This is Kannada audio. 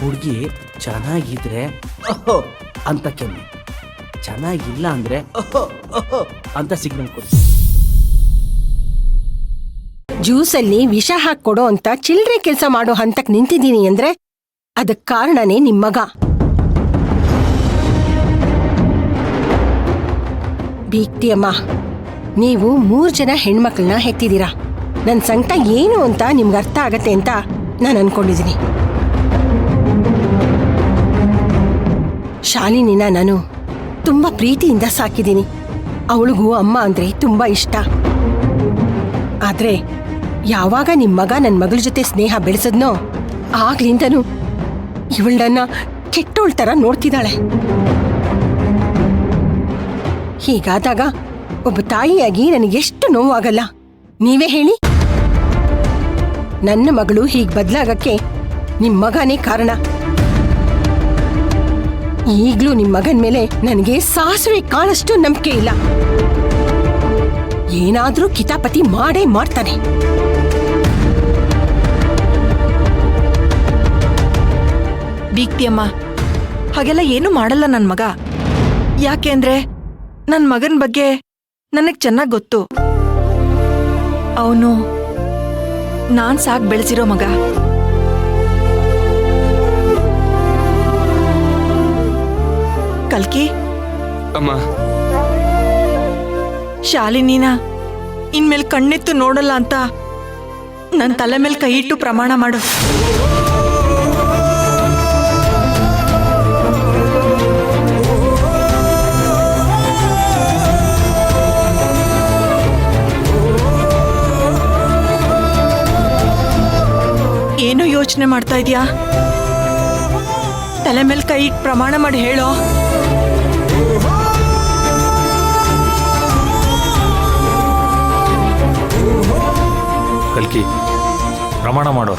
ಹುಡುಗಿ ಚೆನ್ನಾಗಿದ್ರೆ ಓಹೋ ಅಂತ ಕೆಮ್ಮಿ, ಚೆನ್ನಾಗಿಲ್ಲ ಅಂದ್ರೆ ಓಹೋ ಓಹೋ ಅಂತ ಸಿಗ್ನಲ್ ಕೊಡಿ. ಜ್ಯೂಸಲ್ಲಿ ವಿಷ ಹಾಕೊಡೋ ಅಂತ ಚಿಲ್ಡ್ರೆ ಕೆಲಸ ಮಾಡೋ ಹಂತಕ್ ನಿಂತಿದ್ದೀನಿ ಅಂದ್ರೆ ಅದಕ್ ಕಾರಣನೇ ನಿಮ್ ಮಗ. ಬೀಗ್ತಿ ಅಮ್ಮ, ನೀವು 3 ಜನ ಹೆಣ್ಮಕ್ಳನ್ನ ಹೆತ್ತಿದೀರಾ. ನನ್ ಸಂಕಟ ಏನು ಅಂತ ನಿಮ್ಗೆ ಅರ್ಥ ಆಗತ್ತೆ ಅಂತ ನಾನು ಅನ್ಕೊಂಡಿದ್ದೀನಿ. ಶಾಲಿನಿನ ನಾನು ತುಂಬಾ ಪ್ರೀತಿಯಿಂದ ಸಾಕಿದ್ದೀನಿ. ಅವಳಿಗೂ ಅಮ್ಮ ಅಂದ್ರೆ ತುಂಬಾ ಇಷ್ಟ. ಆದ್ರೆ ಯಾವಾಗ ನಿಮ್ ಮಗ ನನ್ ಮಗಳ ಜೊತೆ ಸ್ನೇಹ ಬೆಳೆಸದ್ನೋ ಆಗ್ಲಿಂದನೂ ಇವಳನ್ನ ಕೆಟ್ಟೋಳ್ ತರ ನೋಡ್ತಿದ್ದಾಳೆ. ಹೀಗಾದಾಗ ಒಬ್ಬ ತಾಯಿಯಾಗಿ ನನಗೆಷ್ಟು ನೋವಾಗಲ್ಲ, ನೀವೇ ಹೇಳಿ. ನನ್ನ ಮಗಳು ಹೀಗ್ ಬದ್ಲಾಗಕ್ಕೆ ನಿಮ್ ಮಗನೇ ಕಾರಣ. ಈಗ್ಲೂ ನಿಮ್ ಮಗನ್ ಮೇಲೆ ನನಗೆ ಸಾಸಿವೆ ಕಾಳಷ್ಟು ನಂಬಿಕೆ ಇಲ್ಲ. ಏನಾದ್ರೂ ಕಿತಾಪತಿ ಮಾಡೇ ಮಾಡ್ತಾನೆ. ಬೀಗ್ತಿಯಮ್ಮ, ಹಾಗೆಲ್ಲ ಏನು ಮಾಡಲ್ಲ ನನ್ ಮಗ. ಯಾಕೆಂದ್ರೆ ನನ್ ಮಗನ್ ಬಗ್ಗೆ ನನಗ್ ಚೆನ್ನಾಗ್ ಗೊತ್ತು. ಅವನು ನಾನ್ ಸಾಕ್ ಬೆಳೆಸಿರೋ ಮಗ. ಕಲ್ಕಿ ಅಮ್ಮ, ಶಾಲಿನಿನ ಇನ್ಮೇಲೆ ಕಣ್ಣೆತ್ತು ನೋಡಲ್ಲ ಅಂತ ನನ್ ತಲೆ ಮೇಲೆ ಕೈ ಇಟ್ಟು ಪ್ರಮಾಣ ಮಾಡು. ಏನೋ ಯೋಚನೆ ಮಾಡ್ತಾ ಇದೀಯಾ? ತಲೆ ಮೇಲೆ ಕೈ ಇಟ್ಟು ಪ್ರಮಾಣ ಮಾಡಿ ಹೇಳೋ. ಕಲ್ಕಿ, ಪ್ರಮಾಣ ಮಾಡೋ.